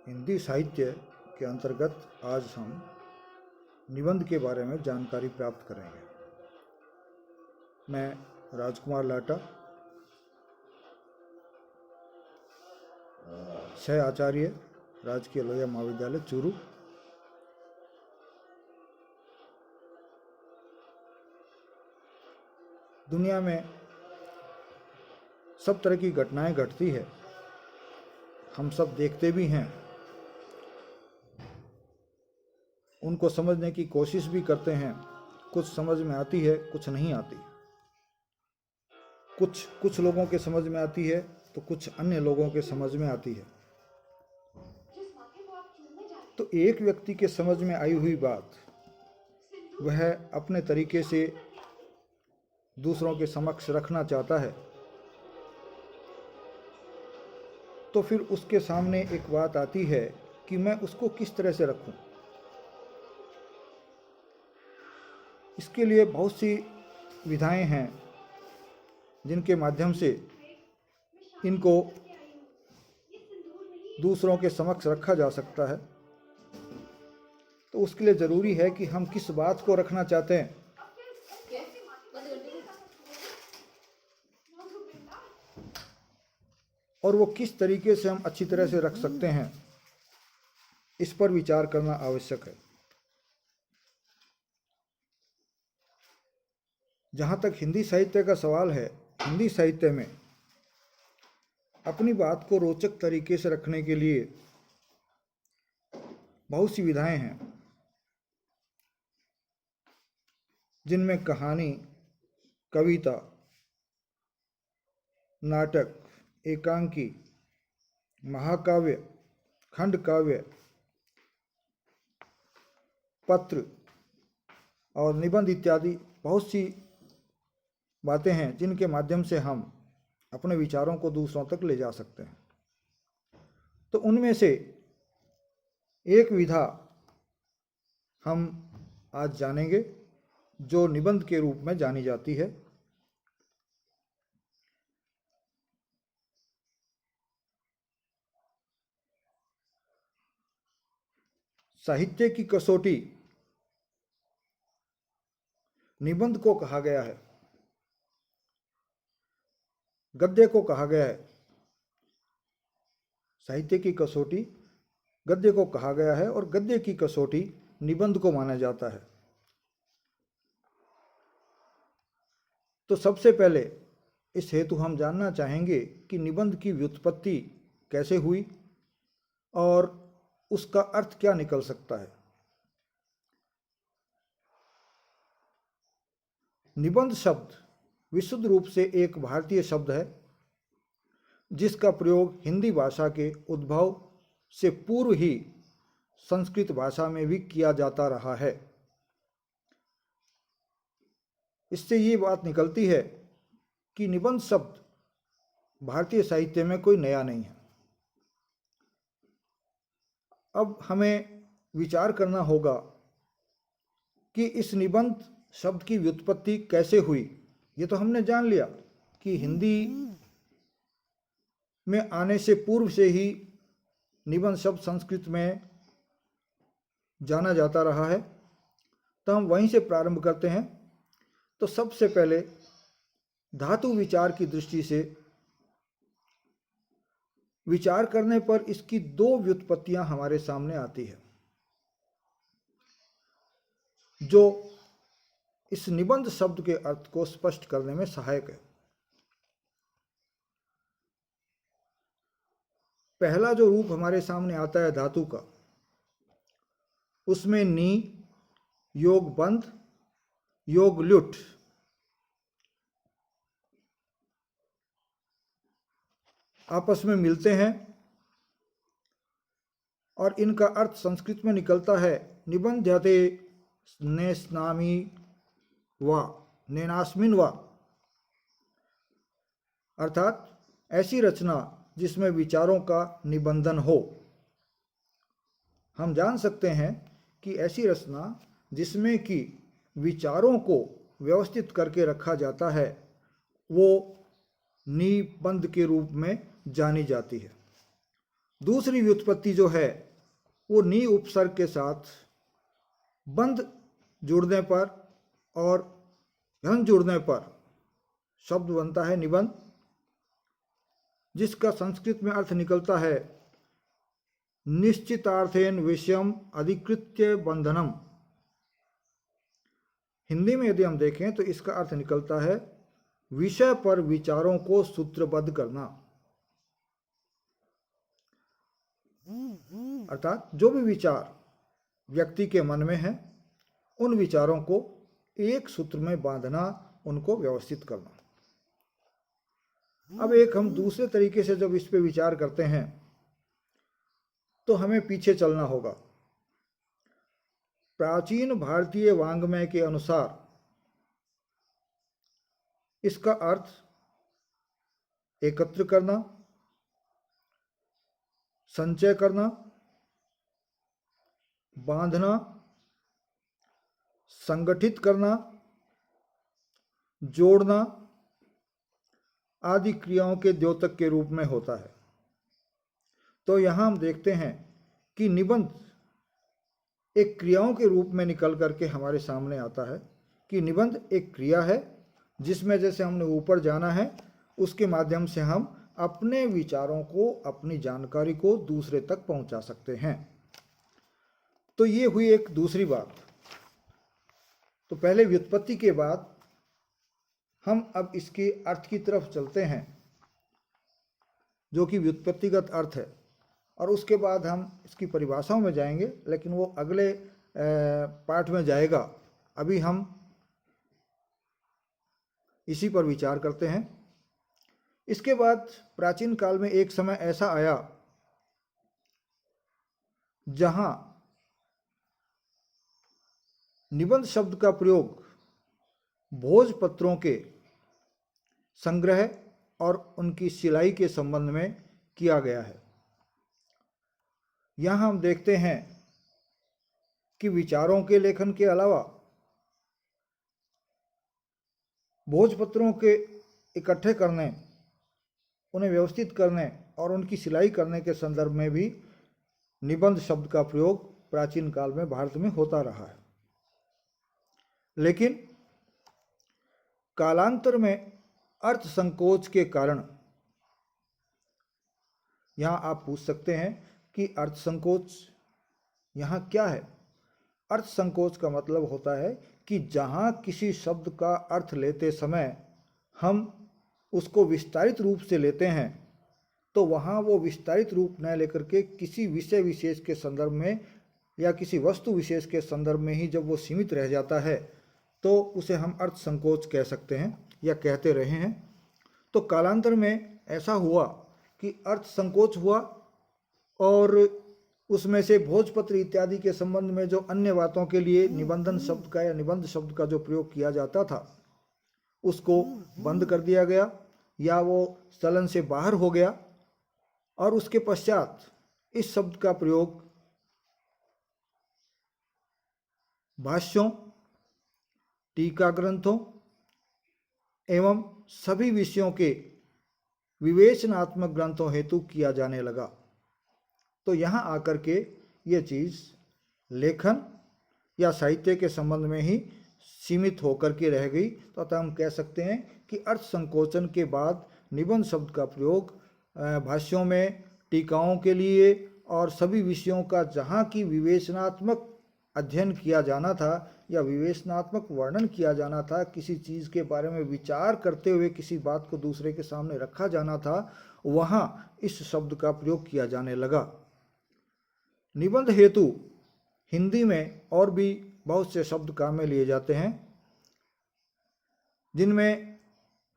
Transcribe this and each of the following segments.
हिंदी साहित्य के अंतर्गत आज हम निबंध के बारे में जानकारी प्राप्त करेंगे। मैं राजकुमार लाटा, सह आचार्य, राजकीय लोहिया महाविद्यालय चूरू। दुनिया में सब तरह की घटनाएं घटती है, हम सब देखते भी हैं, उनको समझने की कोशिश भी करते हैं। कुछ समझ में आती है, कुछ नहीं आती। कुछ लोगों के समझ में आती है तो कुछ अन्य लोगों के समझ में आती है। तो एक व्यक्ति के समझ में आई हुई बात वह अपने तरीके से दूसरों के समक्ष रखना चाहता है, तो फिर उसके सामने एक बात आती है कि मैं उसको किस तरह से रखूं। इसके लिए बहुत सी विधाएं हैं जिनके माध्यम से इनको दूसरों के समक्ष रखा जा सकता है। तो उसके लिए ज़रूरी है कि हम किस बात को रखना चाहते हैं और वो किस तरीके से हम अच्छी तरह से रख सकते हैं, इस पर विचार करना आवश्यक है। जहाँ तक हिंदी साहित्य का सवाल है, हिंदी साहित्य में अपनी बात को रोचक तरीके से रखने के लिए बहुत सी विधाएं हैं, जिनमें कहानी, कविता, नाटक, एकांकी, महाकाव्य, खंड काव्य, पत्र और निबंध इत्यादि बहुत सी बातें हैं जिनके माध्यम से हम अपने विचारों को दूसरों तक ले जा सकते हैं। तो उनमें से एक विधा हम आज जानेंगे जो निबंध के रूप में जानी जाती है। साहित्य की कसौटी निबंध को कहा गया है, गद्य को कहा गया है। साहित्य की कसौटी गद्य को कहा गया है और गद्य की कसौटी निबंध को माना जाता है। तो सबसे पहले इस हेतु हम जानना चाहेंगे कि निबंध की व्युत्पत्ति कैसे हुई और उसका अर्थ क्या निकल सकता है। निबंध शब्द विशुद्ध रूप से एक भारतीय शब्द है, जिसका प्रयोग हिंदी भाषा के उद्भव से पूर्व ही संस्कृत भाषा में भी किया जाता रहा है। इससे ये बात निकलती है कि निबंध शब्द भारतीय साहित्य में कोई नया नहीं है। अब हमें विचार करना होगा कि इस निबंध शब्द की व्युत्पत्ति कैसे हुई। ये तो हमने जान लिया कि हिंदी में आने से पूर्व से ही निबंध शब्द संस्कृत में जाना जाता रहा है, तो हम वहीं से प्रारंभ करते हैं। तो सबसे पहले धातु विचार की दृष्टि से विचार करने पर इसकी दो व्युत्पत्तियां हमारे सामने आती है, जो इस निबंध शब्द के अर्थ को स्पष्ट करने में सहायक है। पहला जो रूप हमारे सामने आता है धातु का, उसमें नी, योग बंध, योग ल्युट आपस में मिलते हैं और इनका अर्थ संस्कृत में निकलता है निबंध्यते नेस्नामी वा नेनास्मिन वा, अर्थात ऐसी रचना जिसमें विचारों का निबंधन हो। हम जान सकते हैं कि ऐसी रचना जिसमें कि विचारों को व्यवस्थित करके रखा जाता है वो निबंध के रूप में जानी जाती है। दूसरी व्युत्पत्ति जो है वो नी उपसर्ग के साथ बंध जुड़ने पर और घन जुड़ने पर शब्द बनता है निबंध, जिसका संस्कृत में अर्थ निकलता है निश्चितार्थेन विषयम अधिकृत्य बंधनम। हिंदी में यदि हम देखें तो इसका अर्थ निकलता है विषय पर विचारों को सूत्रबद्ध करना, अर्थात जो भी विचार व्यक्ति के मन में है उन विचारों को एक सूत्र में बांधना, उनको व्यवस्थित करना। अब एक हम दूसरे तरीके से जब इस पे विचार करते हैं तो हमें पीछे चलना होगा। प्राचीन भारतीय वाङ्मय के अनुसार इसका अर्थ एकत्र करना, संचय करना, बांधना, संगठित करना, जोड़ना आदि क्रियाओं के द्योतक के रूप में होता है। तो यहाँ हम देखते हैं कि निबंध एक क्रियाओं के रूप में निकल करके हमारे सामने आता है कि निबंध एक क्रिया है जिसमें जैसे हमने ऊपर जाना है उसके माध्यम से हम अपने विचारों को, अपनी जानकारी को दूसरे तक पहुंचा सकते हैं। तो ये हुई एक दूसरी बात। तो पहले व्युत्पत्ति के बाद हम अब इसके अर्थ की तरफ चलते हैं जो कि व्युत्पत्तिगत अर्थ है, और उसके बाद हम इसकी परिभाषाओं में जाएंगे, लेकिन वो अगले पाठ में जाएगा। अभी हम इसी पर विचार करते हैं। इसके बाद प्राचीन काल में एक समय ऐसा आया जहां निबंध शब्द का प्रयोग भोजपत्रों के संग्रह और उनकी सिलाई के संबंध में किया गया है। यहाँ हम देखते हैं कि विचारों के लेखन के अलावा भोजपत्रों के इकट्ठे करने, उन्हें व्यवस्थित करने और उनकी सिलाई करने के संदर्भ में भी निबंध शब्द का प्रयोग प्राचीन काल में भारत में होता रहा है। लेकिन कालांतर में अर्थ संकोच के कारण, यहाँ आप पूछ सकते हैं कि अर्थ संकोच यहाँ क्या है। अर्थ संकोच का मतलब होता है कि जहाँ किसी शब्द का अर्थ लेते समय हम उसको विस्तारित रूप से लेते हैं तो वहाँ वो विस्तारित रूप न लेकर के किसी विषय विशेष के संदर्भ में या किसी वस्तु विशेष के संदर्भ में ही जब वो सीमित रह जाता है तो उसे हम अर्थ संकोच कह सकते हैं या कहते रहे हैं। तो कालांतर में ऐसा हुआ कि अर्थ संकोच हुआ और उसमें से भोजपत्र इत्यादि के संबंध में जो अन्य बातों के लिए निबंधन शब्द का या निबंध शब्द का जो प्रयोग किया जाता था उसको बंद कर दिया गया या वो चलन से बाहर हो गया, और उसके पश्चात इस शब्द का प्रयोग भाष्यों, टीका ग्रंथों एवं सभी विषयों के विवेचनात्मक ग्रंथों हेतु किया जाने लगा। तो यहाँ आकर के ये चीज़ लेखन या साहित्य के संबंध में ही सीमित होकर के रह गई। तो अतः हम कह सकते हैं कि अर्थ संकोचन के बाद निबंध शब्द का प्रयोग भाष्यों में, टीकाओं के लिए और सभी विषयों का जहाँ की विवेचनात्मक अध्ययन किया जाना था या विवेचनात्मक वर्णन किया जाना था, किसी चीज़ के बारे में विचार करते हुए किसी बात को दूसरे के सामने रखा जाना था, वहाँ इस शब्द का प्रयोग किया जाने लगा। निबंध हेतु हिंदी में और भी बहुत से शब्द काम में लिए जाते हैं, जिनमें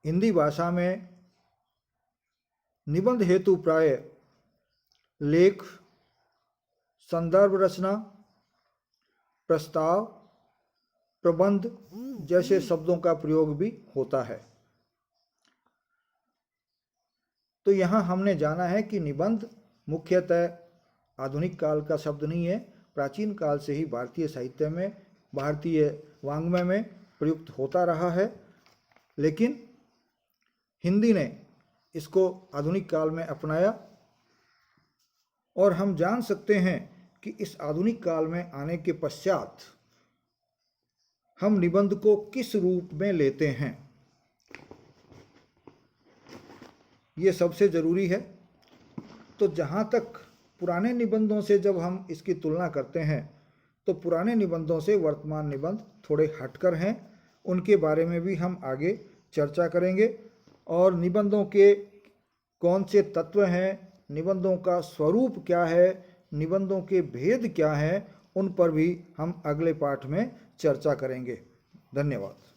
हिंदी भाषा में निबंध हेतु प्राय लेख, संदर्भ रचना, प्रस्ताव, प्रबंध जैसे शब्दों का प्रयोग भी होता है। तो यहाँ हमने जाना है कि निबंध मुख्यतः आधुनिक काल का शब्द नहीं है, प्राचीन काल से ही भारतीय साहित्य में, भारतीय वाङ्मय में प्रयुक्त होता रहा है। लेकिन हिंदी ने इसको आधुनिक काल में अपनाया और हम जान सकते हैं कि इस आधुनिक काल में आने के पश्चात हम निबंध को किस रूप में लेते हैं। ये सबसे ज़रूरी है। तो जहाँ तक पुराने निबंधों से जब हम इसकी तुलना करते हैं तो पुराने निबंधों से वर्तमान निबंध थोड़े हटकर हैं, उनके बारे में भी हम आगे चर्चा करेंगे। और निबंधों के कौन से तत्व हैं, निबंधों का स्वरूप क्या है, निबंधों के भेद क्या हैं, उन पर भी हम अगले पाठ में चर्चा करेंगे। धन्यवाद।